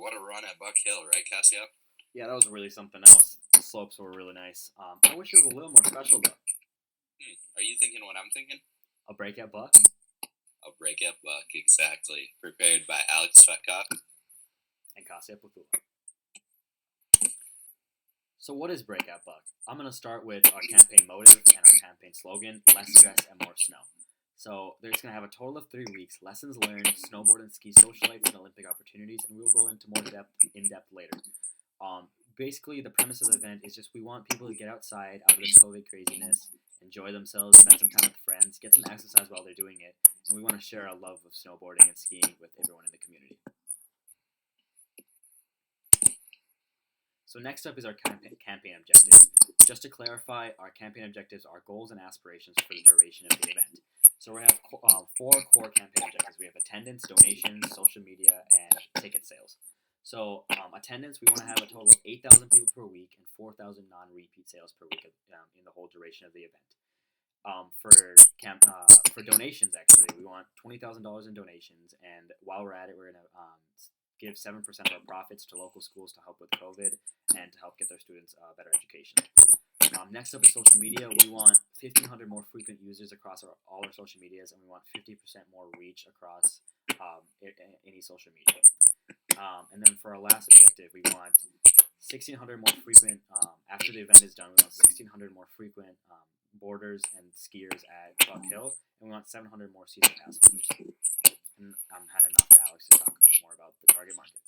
what a run at Buck Hill, right, Kaasyap? Yeah, that was really something else. The slopes were really nice. I wish it was a little more special though. Are you thinking what I'm thinking? A break at Buck A break at Buck, exactly. Prepared by Tsvetkov. and Kaasyap Pothula. So what is break at Buck? I'm gonna start with our campaign motive and our campaign slogan: less stress and more snow. So they're just gonna have a total of 3 weeks: lessons learned, snowboard and ski socialites, and Olympic opportunities, and we'll go into more in depth later. Basically, the premise of the event is just we want people to get outside out of this COVID craziness, enjoy themselves, spend some time with friends, get some exercise while they're doing it, and we want to share our love of snowboarding and skiing with everyone in the community. So next up is our campaign objectives. Just to clarify, our campaign objectives are goals and aspirations for the duration of the event. So we have 4 core campaign objectives. We have attendance, donations, social media, and ticket sales. So attendance, we want to have a total of 8,000 people per week and 4,000 non-repeat sales per week in the whole duration of the event. For donations, actually, we want $20,000 in donations, and while we're at it, we're going to give 7% of our profits to local schools to help with COVID and to help get their students better education. Next up is social media. We want 1,500 more frequent users across all our social medias, and we want 50% more reach across any social media. And then for our last objective, we want 1,600 more frequent, after the event is done, we want 1,600 more frequent boarders and skiers at Buck Hill, and we want 700 more season pass holders. And I'm handing off to Alex to talk more about the target market.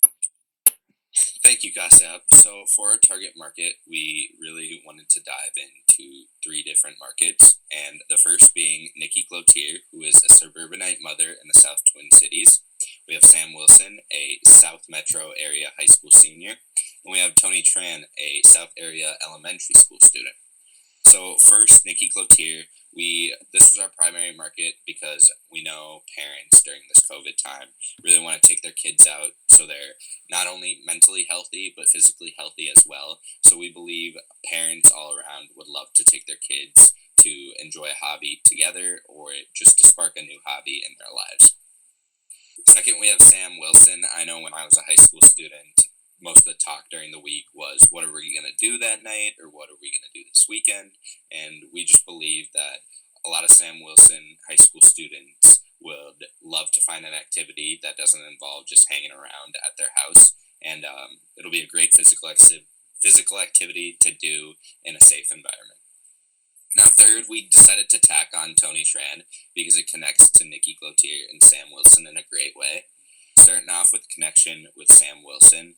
Thank you, Kaasyap. So for our target market, we really wanted to dive into 3 different markets, and the first being Nikki Cloutier, who is a suburbanite mother in the South Twin Cities. We have Sam Wilson, a South Metro area high school senior, and we have Tony Tran, a South area elementary school student. So first, Nikki Cloutier, this was our primary market because we know parents during this COVID time really want to take their kids out so they're not only mentally healthy but physically healthy as well. So we believe parents all around would love to take their kids to enjoy a hobby together or just to spark a new hobby in their lives. Second, we have Sam Wilson. I know when I was a high school student, most of the talk during the week was, what are we going to do that night, or what are we going to do this weekend? And we just believe that a lot of Sam Wilson high school students would love to find an activity that doesn't involve just hanging around at their house. And it'll be a great physical activity to do in a safe environment. Now, third, we decided to tack on Tony Tran because it connects to Nikki Cloutier and Sam Wilson in a great way. Starting off with connection with Sam Wilson,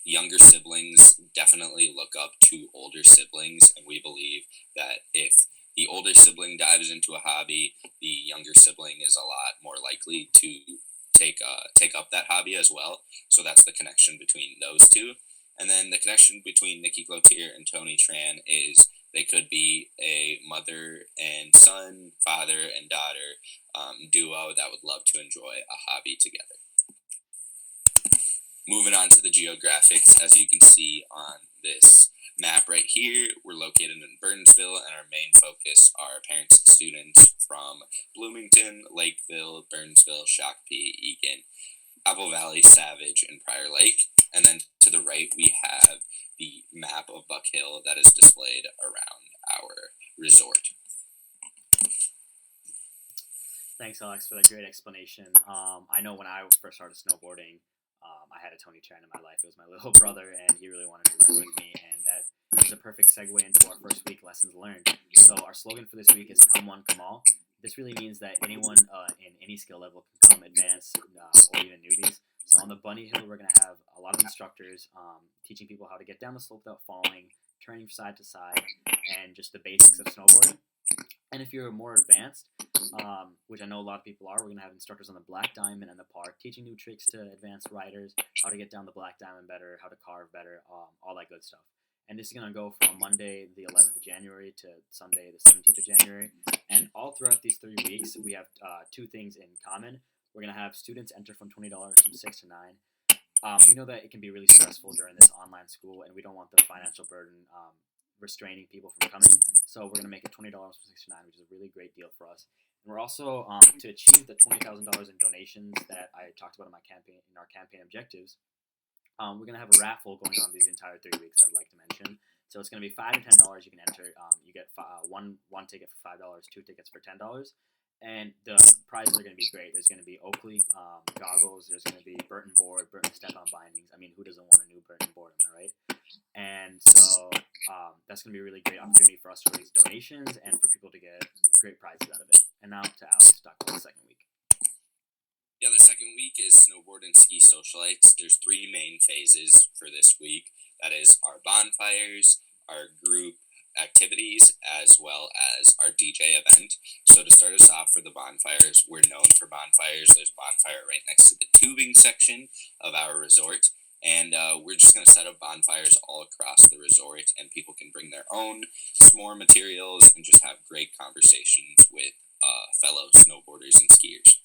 younger siblings definitely look up to older siblings, and we believe that if the older sibling dives into a hobby, the younger sibling is a lot more likely to take up that hobby as well. So that's the connection between those two. And then the connection between Nikki Cloutier and Tony Tran is they could be a mother and son, father and daughter duo that would love to enjoy a hobby together. Moving on to the geographics, as you can see on this map right here, we're located in Burnsville, and our main focus are parents and students from Bloomington, Lakeville, Burnsville, Shakopee, Eagan, Apple Valley, Savage, and Prior Lake. And then to the right, we have the map of Buck Hill that is displayed around our resort. Thanks, Alex, for that great explanation. I know when I first started snowboarding, I had a Tony Tran in my life. It was my little brother, and he really wanted to learn with me, and that is a perfect segue into our first week lessons learned. So our slogan for this week is "Come One, Come All." This really means that anyone in any skill level can come, advanced or even newbies. So on the bunny hill, we're going to have a lot of instructors teaching people how to get down the slope without falling, turning side to side, and just the basics of snowboarding. And if you're more advanced, which I know a lot of people are, we're going to have instructors on the Black Diamond and the Park teaching new tricks to advanced riders, how to get down the Black Diamond better, how to carve better, all that good stuff. And this is going to go from Monday, the 11th of January to Sunday, the 17th of January. And all throughout these 3 weeks, we have 2 things in common. We're going to have students enter from $20 from 6 to 9. We know that it can be really stressful during this online school, and we don't want the financial burden restraining people from coming. So we're going to make it $20 from 6 to 9, which is a really great deal for us. And we're also, to achieve the $20,000 in donations that I talked about in our campaign objectives, we're gonna have a raffle going on these entire 3 weeks that I'd like to mention. So it's gonna be $5 to $10. You can enter. You get one ticket for $5, 2 tickets for $10, and the prizes are gonna be great. There's gonna be Oakley goggles. There's gonna be Burton board, Burton step-on bindings. I mean, who doesn't want a new Burton board? Am I right? And so that's gonna be a really great opportunity for us to raise donations and for people to get great prizes out of it. And now to Alex to talk about the second week. Yeah, the second week is snowboard and ski socialites. There's three main phases for this week. That is our bonfires, our group activities, as well as our DJ event. So to start us off for the bonfires, we're known for bonfires. There's a bonfire right next to the tubing section of our resort. And we're just going to set up bonfires all across the resort, and people can bring their own s'more materials and just have great conversations with fellow snowboarders and skiers.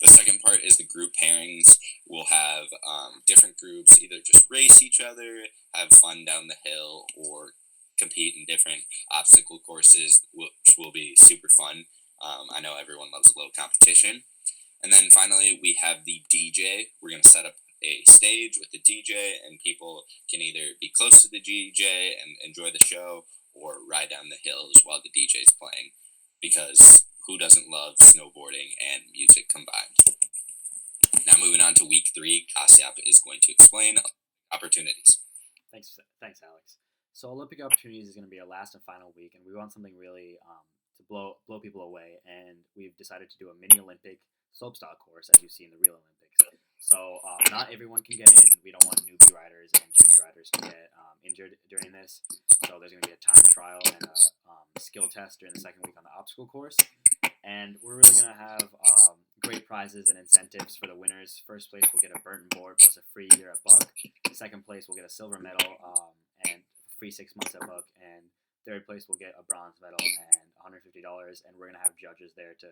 The second part is the group pairings. We'll have different groups either just race each other, have fun down the hill, or compete in different obstacle courses, which will be super fun. I know everyone loves a little competition. And then finally, we have the DJ. We're going to set up a stage with the DJ, and people can either be close to the DJ and enjoy the show, or ride down the hills while the DJ's playing, because who doesn't love snowboarding and music combined? Now moving on to week 3, Kaasyap is going to explain opportunities. Thanks, Alex. So Olympic opportunities is going to be our last and final week, and we want something really to blow people away. And we've decided to do a mini Olympic slopestyle course, as you see in the real Olympics. So not everyone can get in. We don't want newbie riders and junior riders to get injured during this. So there's going to be a time trial and a skill test during the second week on the obstacle course. And we're really going to have great prizes and incentives for the winners. First place will get a Burton board plus a free year at Buck. Second place will get a silver medal and free 6 months at Buck. And third place will get a bronze medal and $150. And we're going to have judges there to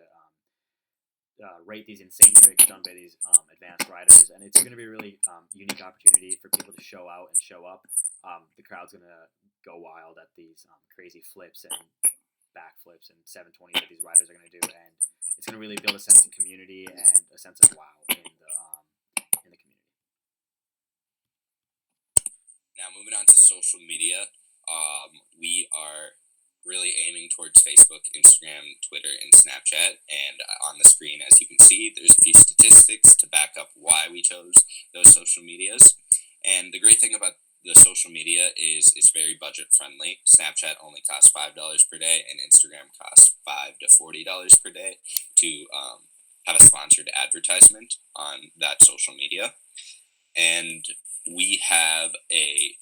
rate these insane tricks done by these advanced riders. And it's going to be a really unique opportunity for people to show out and show up. The crowd's going to go wild at these crazy flips and backflips and 720s that these riders are going to do, and it's going to really build a sense of community and a sense of wow in the community. Now moving on to social media, we are really aiming towards Facebook, Instagram, Twitter, and Snapchat. And on the screen, as you can see, there's a few statistics to back up why we chose those social medias. And the great thing about the social media is it's very budget friendly. Snapchat only costs $5 per day, and Instagram costs $5 to $40 per day to have a sponsored advertisement on that social media. And we have a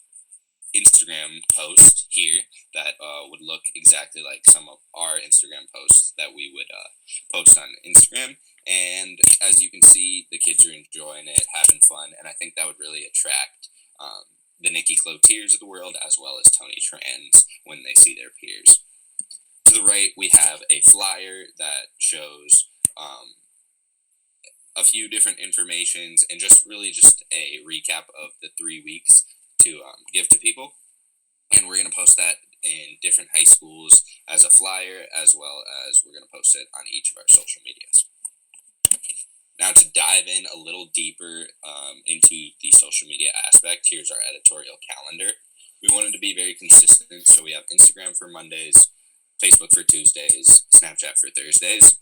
Instagram post here that would look exactly like some of our Instagram posts that we would post on Instagram. And as you can see, the kids are enjoying it, having fun, and I think that would really attract the Nikki Cloutiers of the world, as well as Tony Trans, when they see their peers. To the right, we have a flyer that shows a few different informations and just a recap of the 3 weeks to give to people. And we're going to post that in different high schools as a flyer, as well as we're going to post it on each of our social medias. Now, to dive in a little deeper into the social media aspect, here's our editorial calendar. We wanted to be very consistent, so we have Instagram for Mondays, Facebook for Tuesdays, Snapchat for Thursdays,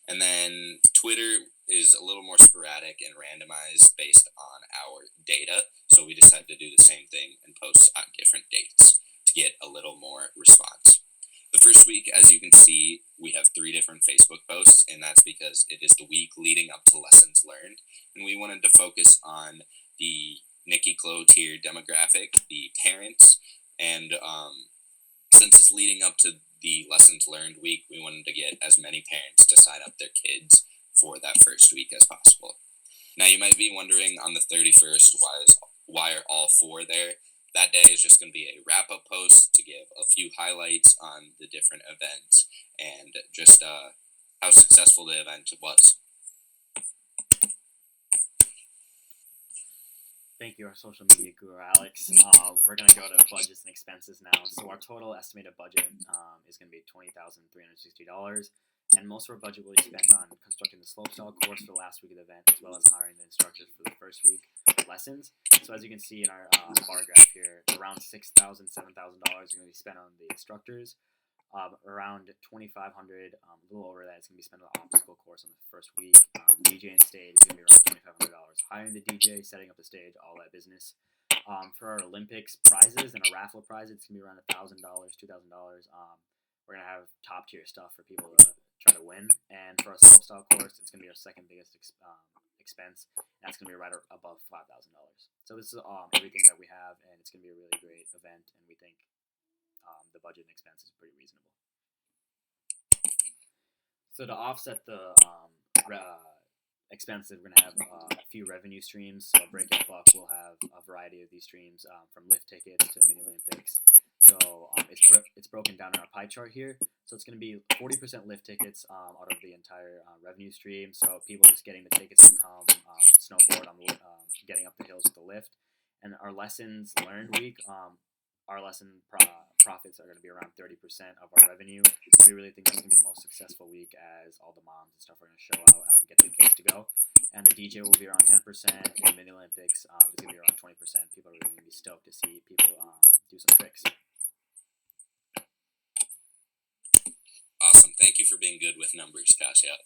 and then Twitter is a little more sporadic and randomized based on our data, so we decided to do the same thing and post on different dates to get a little more response. The first week, as you can see, we have 3 different Facebook posts, and that's because it is the week leading up to lessons learned, and we wanted to focus on the Nikki Cloutier demographic, the parents, and since it's leading up to the lessons learned week, we wanted to get as many parents to sign up their kids for that first week as possible. Now, you might be wondering on the 31st, why are all 4 there? That day is just going to be a wrap-up post to give a few highlights on the different events and just how successful the event was. Thank you, our social media guru, Alex. We're going to go to budgets and expenses now. So our total estimated budget is going to be $20,360. And most of our budget will be spent on constructing the slopestyle course for the last week of the event, as well as hiring the instructors for the first week. lessons. So as you can see in our bar graph here, around $6,000, $7,000 is going to be spent on the instructors. Around $2,500, a little over that, is going to be spent on the obstacle course on the first week. DJ and stage is going to be around $2,500. Hiring the DJ, setting up the stage, all that business. For our Olympics prizes and our raffle prizes, it's going to be around $1,000, $2,000. We're going to have top tier stuff for people to try to win. And for our slopestyle course, it's going to be our second biggest expense. And that's going to be right above $5,000. So this is everything that we have, and it's going to be a really great event. And we think the budget and expense is pretty reasonable. So to offset the expensive, we're going to have a few revenue streams. So Breakout Buck will have a variety of these streams, from lift tickets to Mini Olympics. So it's broken down in our pie chart here. So it's going to be 40% lift tickets out of the entire revenue stream. So people just getting the tickets to come snowboard on the getting up the hills with the lift. And our lessons learned week, our lesson profits are going to be around 30% of our revenue. We really think this is going to be the most successful week, as all the moms and stuff are going to show out and get their kids to go. And the DJ will be around 10%. And Mini Olympics is going to be around 20%. People are really going to be stoked to see people do some tricks. Awesome. Thank you for being good with numbers, Kaasyap.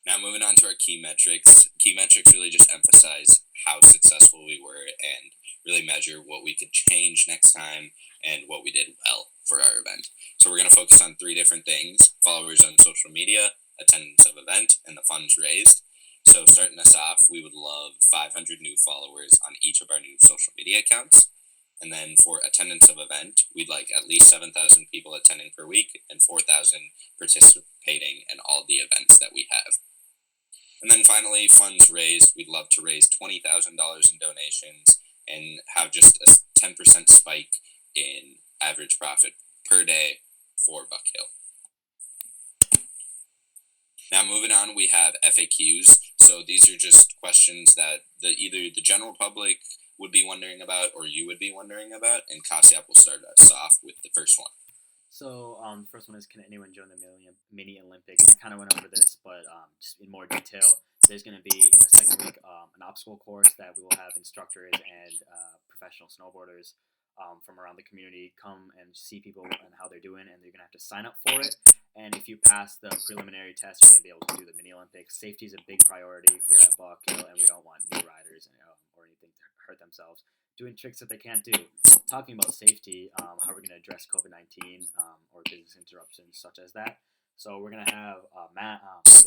Now moving on to our key metrics. Key metrics really just emphasize how successful we were and really measure what we could change next time and what we did well for our event. So we're going to focus on 3 different things: followers on social media, attendance of event, and the funds raised. So starting us off, we would love 500 new followers on each of our new social media accounts. And then for attendance of event, we'd like at least 7,000 people attending per week and 4,000 participating in all the events that we have. And then finally, funds raised, we'd love to raise $20,000 in donations and have just a 10% spike in average profit per day for Buck Hill. Now moving on, we have FAQs. So these are just questions that either the general public would be wondering about or you would be wondering about, and Kaasyap will start us off with the first one. So the first one is, can anyone join the Mini Olympics? I kind of went over this, but just in more detail. There's going to be, in the second week, an obstacle course that we will have instructors and professional snowboarders from around the community come and see people and how they're doing, and you're going to have to sign up for it. And if you pass the preliminary test, you're going to be able to do the Mini Olympics. Safety is a big priority here at Buck Hill, and we don't want new riders or anything to hurt themselves doing tricks that they can't do. Talking about safety, how we're going to address COVID-19 or business interruptions such as that. So we're going to have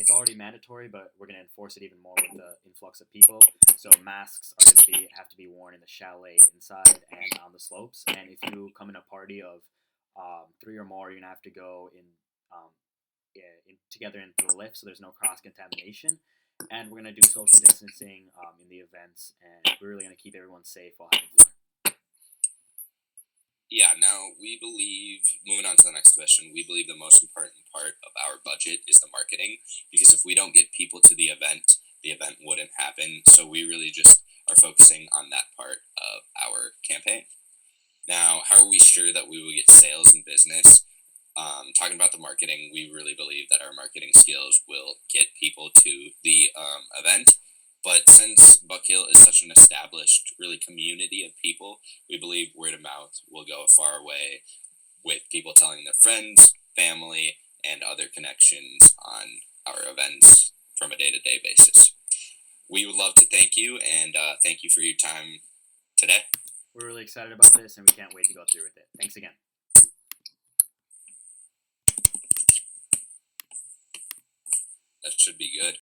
it's already mandatory, but we're going to enforce it even more with the influx of people. So masks are going to have to be worn in the chalet inside and on the slopes. And if you come in a party of 3 or more, you're going to have to go in together into the lift, so there's no cross contamination. And we're going to do social distancing in the events, and we're really going to keep everyone safe while having fun. Yeah, now we believe, moving on to the next question, we believe the most important part of our budget is the marketing, because if we don't get people to the event wouldn't happen. So we really just are focusing on that part of our campaign. Now, how are we sure that we will get sales and business? Talking about the marketing, we really believe that our marketing skills will get people to the event. But since Buck Hill is such an established, really community of people, we believe word of mouth will go a far way with people telling their friends, family, and other connections on our events from a day-to-day basis. We would love to thank you, and thank you for your time today. We're really excited about this, and we can't wait to go through with it. Thanks again. That should be good.